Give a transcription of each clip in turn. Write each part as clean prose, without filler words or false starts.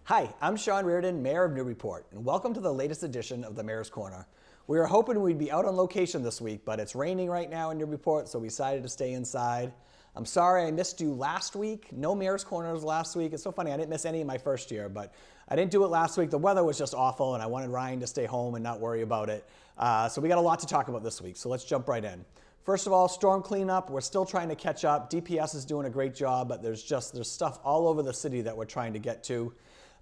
Hi, I'm Sean Reardon, Mayor of Newburyport, and welcome to the latest edition of the Mayor's Corner. We were hoping we'd be out on location this week, but it's raining right now in Newburyport, so we decided to stay inside. I'm sorry I missed you last week. No Mayor's Corners last week. It's so funny, I didn't miss any in my first year, but I didn't do it last week. The weather was just awful, and I wanted Ryan to stay home and not worry about it. So we got a lot to talk about this week, so let's jump right in. First of all, storm cleanup. We're still trying to catch up. DPS is doing a great job, but there's stuff all over the city that we're trying to get to.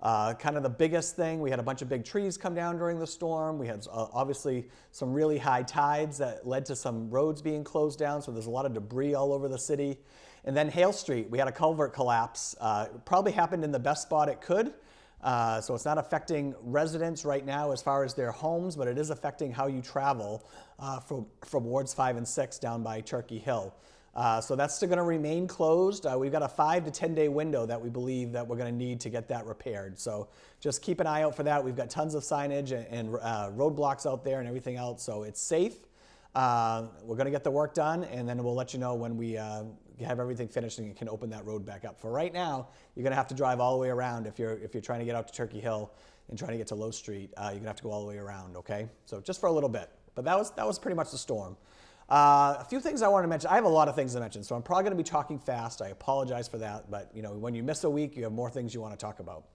Kind of the biggest thing, we had a bunch of big trees come down during the storm. We had obviously some really high tides that led to some roads being closed down, so there's a lot of debris all over the city. And then Hale Street, we had a culvert collapse. It probably happened in the best spot it could. So it's not affecting residents right now as far as their homes, but it is affecting how you travel from wards 5 and 6 down by Turkey Hill. So that's still going to remain closed. We've got a 5 to 10 day window that we believe that we're going to need to get that repaired. So just keep an eye out for that. We've got tons of signage and roadblocks out there and everything else, so it's safe. We're going to get the work done, and then we'll let you know when we have everything finished and you can open that road back up. For right now, you're going to have to drive all the way around if you're trying to get out to Turkey Hill and trying to get to Low Street. You're going to have to go all the way around, okay? So just for a little bit. But that was pretty much the storm. A few things I want to mention. I have a lot of things to mention, so I'm probably going to be talking fast. I apologize for that, but when you miss a week, you have more things you want to talk about.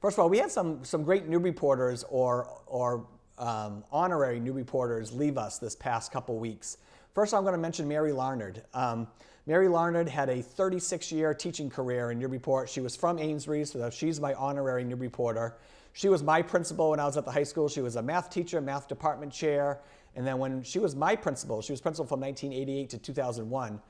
First of all, we had some great Newburyporters or honorary Newburyporters leave us this past couple weeks. First, I'm going to mention Mary Larnard. Mary Larnard had a 36-year teaching career in Newburyport. She was from Amesbury, so she's my honorary Newburyporter. She was my principal when I was at the high school. She was a math teacher, math department chair. And then when she was my principal, she was principal from 1988 to 2001.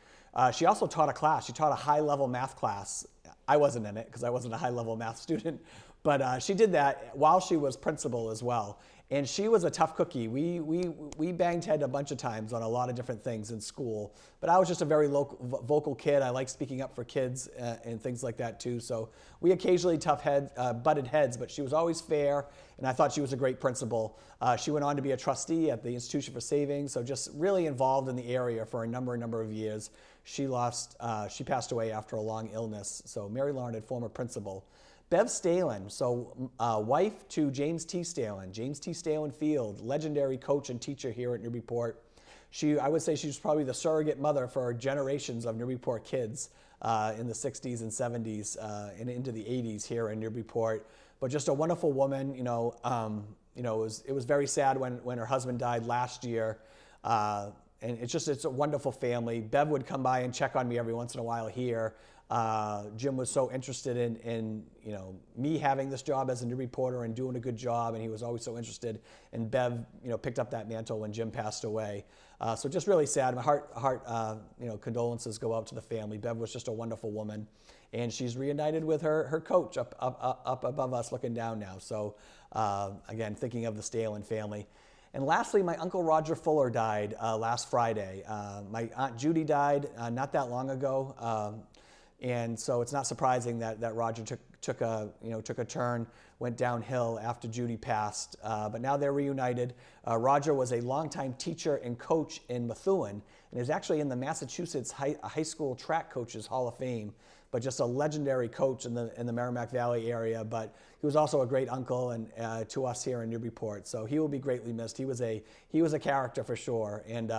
She also taught a class. She taught a high-level math class. I wasn't in it because I wasn't a high-level math student. But she did that while she was principal as well. And she was a tough cookie. We banged head a bunch of times on a lot of different things in school. But I was just a very vocal kid. I like speaking up for kids and things like that too. So we occasionally butted heads, but she was always fair, and I thought she was a great principal. She went on to be a trustee at the Institution for Savings, so just really involved in the area for a number of years. She passed away after a long illness. So Mary Larnard, former principal. Bev Stalin, so wife to James T. Stalin, James T. Stalin Field, legendary coach and teacher here at Newburyport. I would say she's probably the surrogate mother for generations of Newburyport kids in the 60s and 70s and into the 80s here in Newburyport. But just a wonderful woman. It was very sad when her husband died last year. And it's a wonderful family. Bev would come by and check on me every once in a while here. Jim was so interested in me having this job as a new reporter and doing a good job, and he was always so interested. And Bev, picked up that mantle when Jim passed away. So just really sad. My heart, condolences go out to the family. Bev was just a wonderful woman, and she's reunited with her coach up above us, looking down now. So again, thinking of the Stalin family. And lastly, my Uncle Roger Fuller died last Friday. My Aunt Judy died not that long ago. And so it's not surprising that Roger took a turn, went downhill after Judy passed. But now they're reunited. Roger was a longtime teacher and coach in Methuen, and is actually in the Massachusetts High School Track Coaches Hall of Fame. But just a legendary coach in the Merrimack Valley area. But he was also a great uncle and to us here in Newburyport. So he will be greatly missed. He was a character for sure. And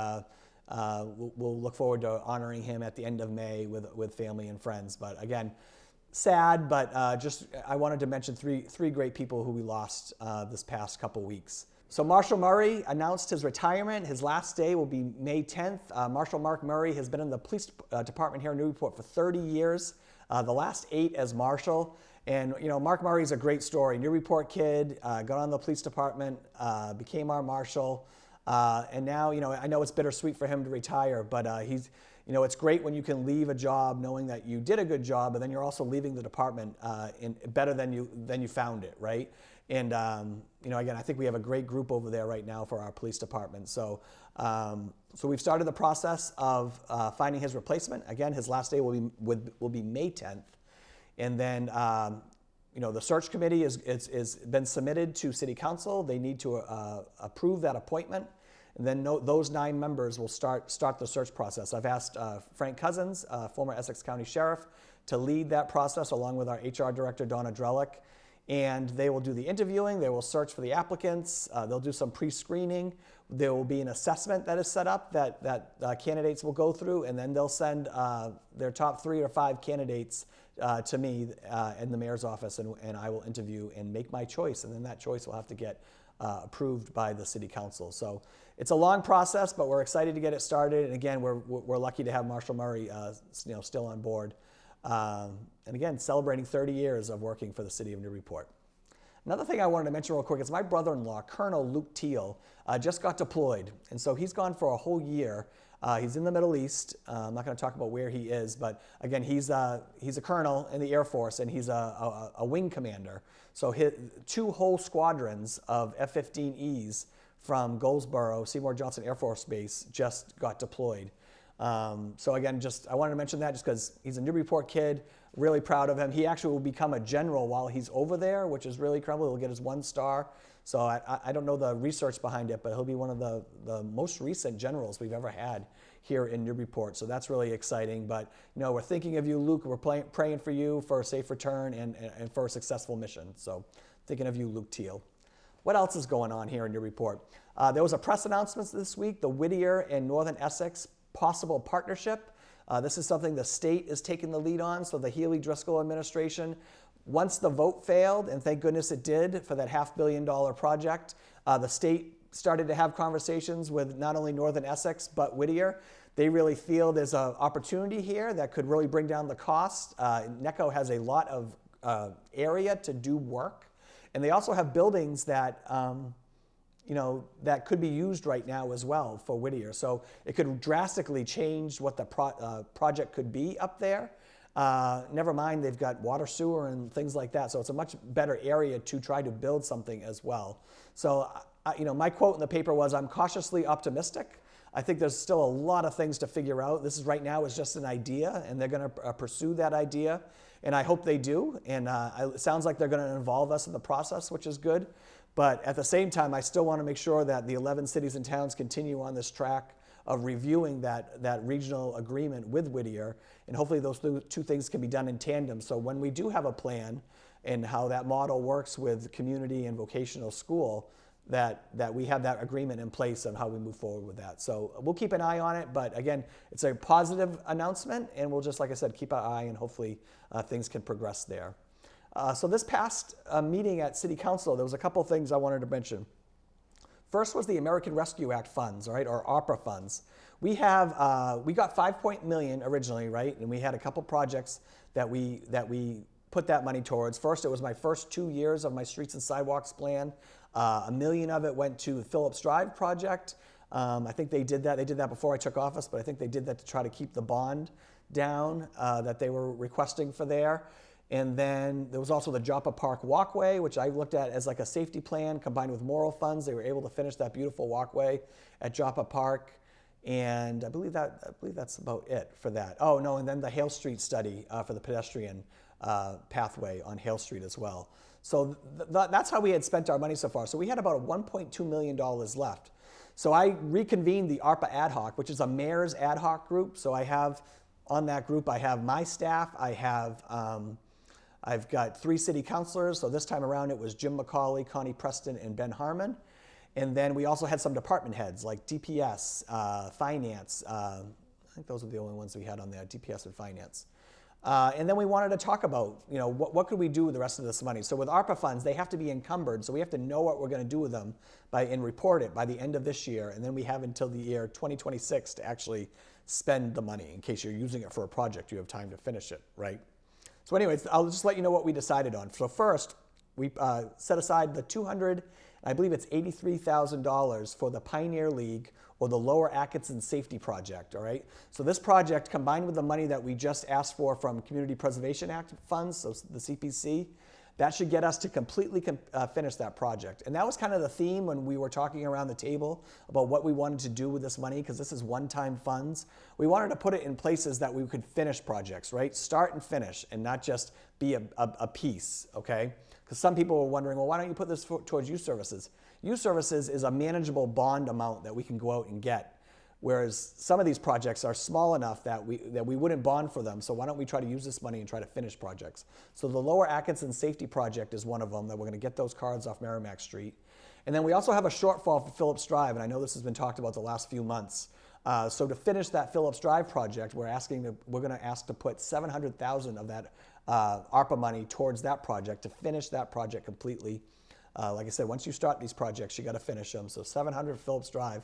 we'll look forward to honoring him at the end of May with family and friends. But again, sad, but I wanted to mention three great people who we lost this past couple weeks. So Marshall Murray announced his retirement. His last day will be May 10th. Marshal Mark Murray has been in the police department here in Newburyport for 30 years, the last 8 as marshal. And Mark Murray's a great story. Newburyport kid, got on the police department, became our marshal. And now, I know it's bittersweet for him to retire, but it's great when you can leave a job knowing that you did a good job, but then you're also leaving the department better than you found it, right? And again, I think we have a great group over there right now for our police department. So we've started the process of finding his replacement. Again, his last day will be May 10th, and then. The search committee is been submitted to City Council. They need to approve that appointment, and then those 9 members will start the search process. I've asked Frank Cousins, former Essex County Sheriff, to lead that process along with our HR Director, Donna Drellick. and they will do the interviewing, they will search for the applicants, they'll do some pre-screening, there will be an assessment that is set up that candidates will go through, and then they'll send their top 3 or 5 candidates to me in the mayor's office, and I will interview and make my choice, and then that choice will have to get approved by the city council. So it's a long process, but we're excited to get it started, and again, we're lucky to have Marshall Murray still on board. And again, celebrating 30 years of working for the city of Newburyport. Another thing I wanted to mention real quick is my brother-in-law, Colonel Luke Teal, just got deployed. And so he's gone for a whole year. He's in the Middle East. I'm not going to talk about where he is, but again, he's a colonel in the Air Force, and he's a wing commander. So 2 whole squadrons of F-15Es from Goldsboro, Seymour Johnson Air Force Base just got deployed. So again, I wanted to mention that just because he's a Newburyport kid, really proud of him. He actually will become a general while he's over there, which is really incredible. He'll get his 1 star. So I don't know the research behind it, but he'll be one of the most recent generals we've ever had here in Newburyport. So that's really exciting. But we're thinking of you, Luke. We're praying for you for a safe return and for a successful mission. So thinking of you, Luke Teal. What else is going on here in Newburyport? There was a press announcement this week, the Whittier and Northern Essex possible partnership. This is something the state is taking the lead on. So the Healy-Driscoll administration, once the vote failed, and thank goodness it did for that $500 million project, the state started to have conversations with not only Northern Essex, but Whittier. They really feel there's an opportunity here that could really bring down the cost. NECO has a lot of area to do work. And they also have buildings that that could be used right now as well for Whittier. So it could drastically change what the project could be up there. Never mind, they've got water, sewer, and things like that. So it's a much better area to try to build something as well. So, my quote in the paper was, I'm cautiously optimistic. I think there's still a lot of things to figure out. This is right now is just an idea, and they're going to pursue that idea. And I hope they do. And it sounds like they're going to involve us in the process, which is good. But at the same time, I still want to make sure that the 11 cities and towns continue on this track of reviewing that regional agreement with Whittier. And hopefully those 2 things can be done in tandem. So when we do have a plan and how that model works with community and vocational school, that we have that agreement in place of how we move forward with that. So we'll keep an eye on it. But again, it's a positive announcement. And we'll just, like I said, keep our eye, and hopefully things can progress there. So this past meeting at City Council, there was a couple things I wanted to mention. First was the American Rescue Act funds, right, or ARPA funds. We got $5 million originally, right, and we had a couple projects that we put that money towards. First, it was my first 2 years of my Streets and Sidewalks plan. $1 million of it went to the Phillips Drive project. I think they did that. They did that before I took office, but I think they did that to try to keep the bond down that they were requesting for there. And then there was also the Joppa Park walkway, which I looked at as like a safety plan combined with moral funds. They were able to finish that beautiful walkway at Joppa Park. And I believe that's about it for that. Oh, no, and then the Hale Street study for the pedestrian pathway on Hale Street as well. So that's how we had spent our money so far. So we had about $1.2 million left. So I reconvened the ARPA ad hoc, which is a mayor's ad hoc group. So I have, on that group, I have my staff, I've got 3 city councilors. So this time around it was Jim McCauley, Connie Preston, and Ben Harmon. And then we also had some department heads like DPS, finance. I think those were the only ones we had on there, DPS and finance. And then we wanted to talk about, what could we do with the rest of this money? So with ARPA funds, they have to be encumbered. So we have to know what we're going to do with them and report it by the end of this year. And then we have until the year 2026 to actually spend the money. In case you're using it for a project, you have time to finish it, right? So anyways, I'll just let you know what we decided on. So first, we set aside the I believe it's $83,000 for the Pioneer League or the Lower Atkinson Safety Project, all right? So this project, combined with the money that we just asked for from Community Preservation Act funds, so the CPC, that should get us to completely finish that project. And that was kind of the theme when we were talking around the table about what we wanted to do with this money, because this is one-time funds. We wanted to put it in places that we could finish projects, right? Start and finish, and not just be a piece, okay? Because some people were wondering, well, why don't you put this towards youth services? Youth services is a manageable bond amount that we can go out and get. Whereas some of these projects are small enough that we wouldn't bond for them. So why don't we try to use this money and try to finish projects? So the Lower Atkinson Safety Project is one of them that we're going to get those cards off Merrimack Street. And then we also have a shortfall for Phillips Drive, and I know this has been talked about the last few months. So to finish that Phillips Drive project, we're going to ask to put $700,000 of that ARPA money towards that project to finish that project completely. Like I said, once you start these projects, you got to finish them. So 700 Phillips Drive.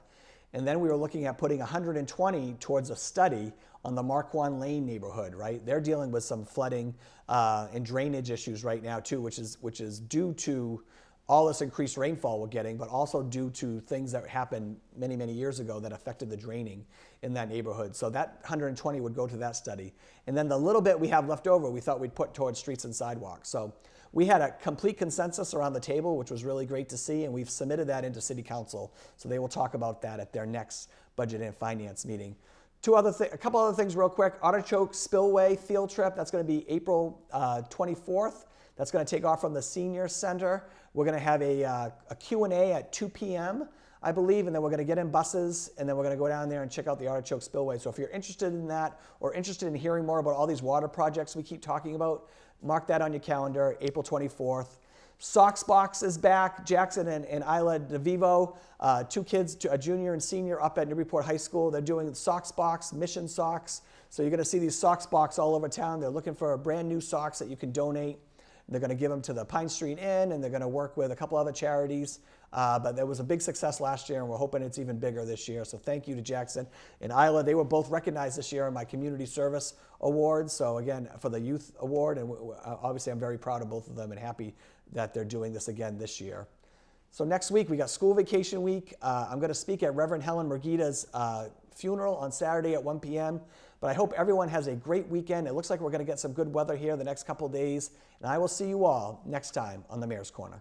And then we were looking at putting 120 towards a study on the Marquand Lane neighborhood, right? They're dealing with some flooding and drainage issues right now too, which is due to all this increased rainfall we're getting, but also due to things that happened many, many years ago that affected the draining in that neighborhood. So that 120 would go to that study. And then the little bit we have left over, we thought we'd put towards streets and sidewalks. So we had a complete consensus around the table, which was really great to see, and we've submitted that into City Council. So they will talk about that at their next Budget and Finance meeting. A couple other things real quick. Artichoke Spillway field trip, that's going to be April 24th. That's going to take off from the Senior Center. We're going to have a Q&A at 2 p.m., I believe, and then we're going to get in buses, and then we're going to go down there and check out the Artichoke Spillway. So if you're interested in that or interested in hearing more about all these water projects we keep talking about, mark that on your calendar, April 24th. Sox Box is back. Jackson and Isla DeVivo, two kids, a junior and senior up at Newburyport High School. They're doing Sox Box, Mission Socks. So you're going to see these Sox Box all over town. They're looking for brand new socks that you can donate. They're going to give them to the Pine Street Inn, and they're going to work with a couple other charities. But there was a big success last year, and we're hoping it's even bigger this year. So thank you to Jackson and Isla. They were both recognized this year in my Community Service Award. So again, for the Youth Award, and obviously I'm very proud of both of them and happy that they're doing this again this year. So next week, we got school vacation week. I'm going to speak at Reverend Helen Mergita's funeral on Saturday at 1 p.m. But I hope everyone has a great weekend. It looks like we're going to get some good weather here the next couple days. And I will see you all next time on the Mayor's Corner.